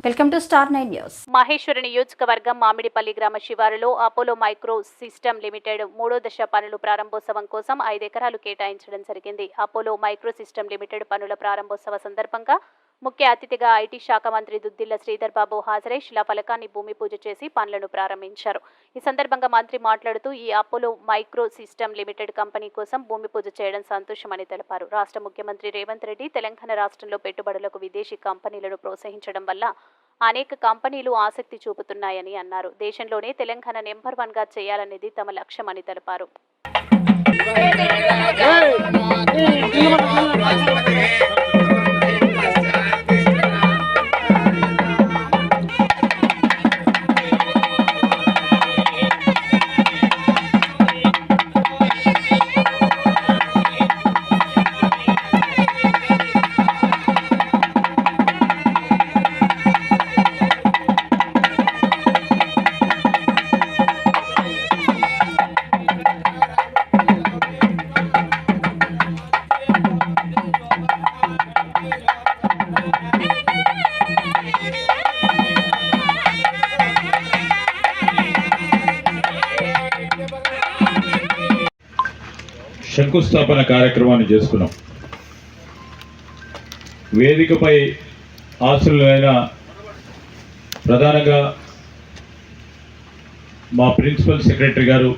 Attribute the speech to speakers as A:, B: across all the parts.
A: Welcome to star 9 news.
B: Maheshwari నియోజకవర్గం మామిడిపల్లి గ్రామ శివారులో అపోలో మైక్రో సిస్టమ్ లిమిటెడ్ 3వ దశ పనుల ప్రారంభోత్సవం కోసం 5 ఎకరాలు కేటాయించడం జరిగింది. అపోలో మైక్రో సిస్టమ్ లిమిటెడ్ పనుల ప్రారంభోత్సవ సందర్భంగా ముఖ్య అతిథిగా ఐటీ శాఖ మంత్రి దుద్దిళ్ల శ్రీధర్ బాబు హాజరై శిలాఫలకాన్ని భూమి పూజ చేసి పనులను ప్రారంభించారు. ఈ సందర్భంగా మంత్రి మాట్లాడుతూ ఈ Apollo micro system limited company కోసం భూమి పూజ చేయడం సంతోషమని తెలిపారు. రాష్ట్ర ముఖ్యమంత్రి రేవంత్ రెడ్డి తెలంగాణ రాష్ట్రంలో పెట్టుబడులకు విదేశీ కంపెనీలను ప్రోత్సహించడం వల్ల అనేక కంపెనీలు ఆసక్తి చూపుతున్నాయని అన్నారు. దేశంలోనే తెలంగాణ నెంబర్ 1గా చేయాలనేది తమ లక్ష్యమని తెలిపారు.
C: శంకుస్థాపన కార్యక్రమాన్ని చేసుకున్నాం. వేదికపై ఆశలులైన ప్రధానంగా మా ప్రిన్సిపల్ సెక్రటరీ గారు,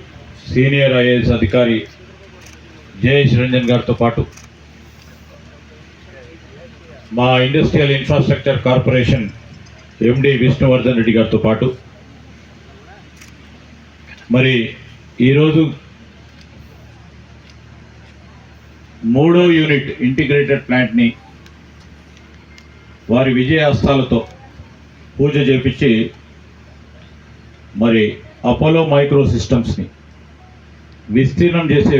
C: సీనియర్ ఐఏఎస్ అధికారి జయేష్ రంజన్ గారితో పాటు మా industrial infrastructure corporation MD Vishnuvardhan Reddy గారితో పాటు మరి ఈరోజు 3వ యూనిట్ ఇంటిగ్రేటెడ్ ప్లాంట్ని వారి విజయాస్తాలతో పూజ చేపించి మరి అపోలో మైక్రో సిస్టమ్స్ని విస్తీర్ణం చేసే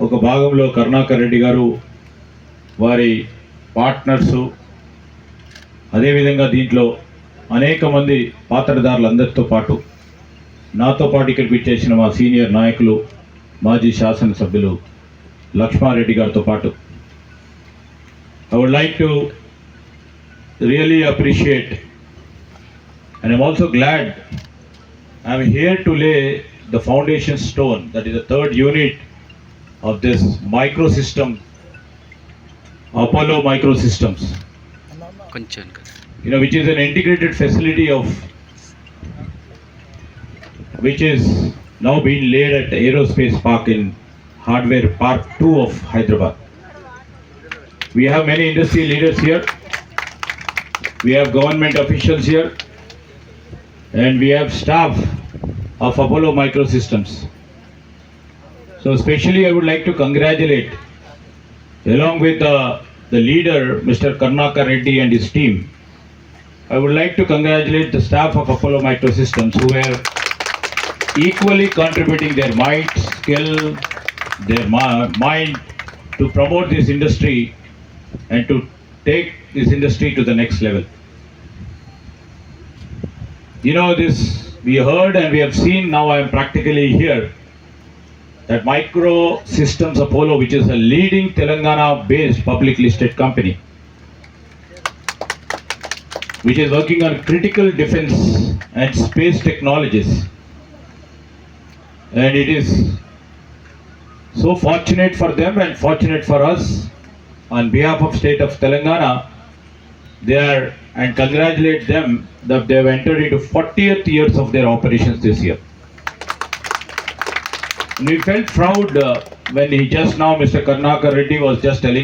C: ఒక భాగంలో కరుణాకర్ రెడ్డి గారు, వారి పార్ట్నర్సు, అదేవిధంగా దీంట్లో అనేక మంది పాత్రదారులందరితో పాటు నాతో పాటు ఇక్కడికి వచ్చేసిన మా సీనియర్ నాయకులు, మాజీ శాసనసభ్యులు లక్ష్మారెడ్డి గారితో పాటు I would like to really appreciate, and I'm also glad I'm here to lay the foundation stone, that is the 3rd unit of this microsystem, Apollo Microsystems, which is an integrated facility of which is now being laid at Aerospace Park in Hardware Park 2 of Hyderabad. We have many industry leaders here, we have government officials here, and we have staff of Apollo Microsystems. So especially I would like to congratulate, along with the leader Mr. Karnakar Reddy and his team, I would like to congratulate the staff of Apollo Microsystems who were equally contributing their might, skill, their mind to promote this industry and to take this industry to the next level. You know, this we heard and we have seen, now I am practically here, that Micro Systems Apollo, which is a leading Telangana based public listed company which is working on critical defense and space technologies, and it is so fortunate for them and fortunate for us on behalf of state of Telangana. They are, and congratulate them that they have entered into 40th years of their operations this year. And we felt proud when he just now, Mr. Karnakar Reddy was just telling